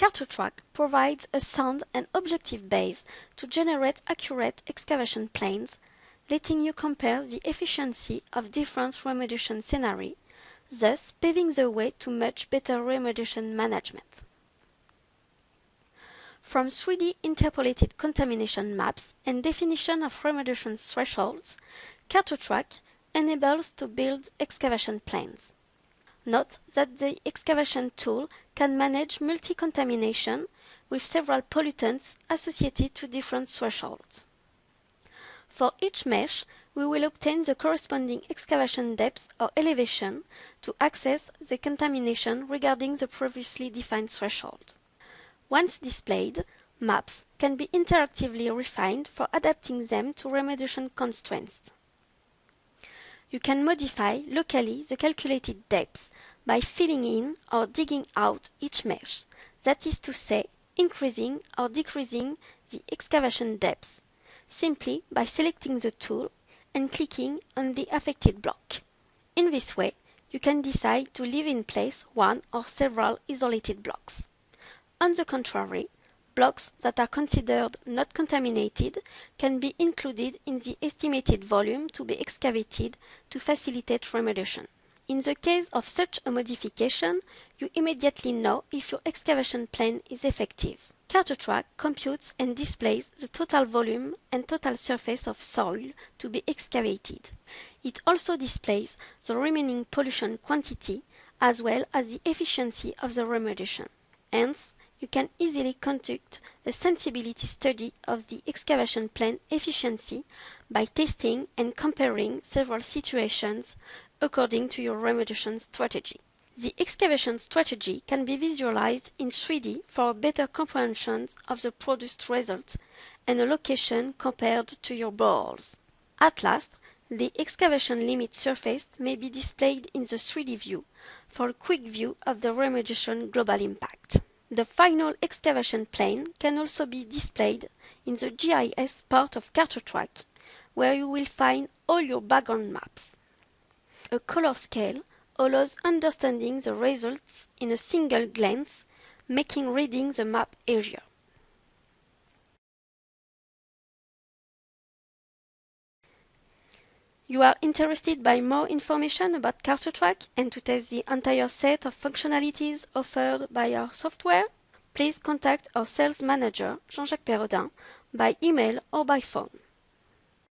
Kartotrak provides a sound and objective base to generate accurate excavation plans, letting you compare the efficiency of different remediation scenarios, thus paving the way to much better remediation management. From 3D interpolated contamination maps and definition of remediation thresholds, Kartotrak enables to build excavation plans. Note that the excavation tool can manage multi-contamination with several pollutants associated to different thresholds. For each mesh, we will obtain the corresponding excavation depth or elevation to access the contamination regarding the previously defined threshold. Once displayed, maps can be interactively refined for adapting them to remediation constraints. You can modify locally the calculated depth by filling in or digging out each mesh, that is to say, increasing or decreasing the excavation depth, simply by selecting the tool and clicking on the affected block. In this way, you can decide to leave in place one or several isolated blocks. On the contrary, blocks that are considered not contaminated can be included in the estimated volume to be excavated to facilitate remediation. In the case of such a modification, you immediately know if your excavation plan is effective. Kartotrak computes and displays the total volume and total surface of soil to be excavated. It also displays the remaining pollution quantity as well as the efficiency of the remediation. Hence, you can easily conduct a sensibility study of the excavation plan efficiency by testing and comparing several situations according to your remediation strategy. The excavation strategy can be visualized in 3D for a better comprehension of the produced result and a location compared to your boreholes. At last, the excavation limit surface may be displayed in the 3D view for a quick view of the remediation global impact. The final excavation plane can also be displayed in the GIS part of Kartotrak, where you will find all your background maps. A color scale allows understanding the results in a single glance, making reading the map easier. You are interested by more information about Kartotrak and to test the entire set of functionalities offered by our software? Please contact our sales manager, Jean-Jacques Perrodin, by email or by phone.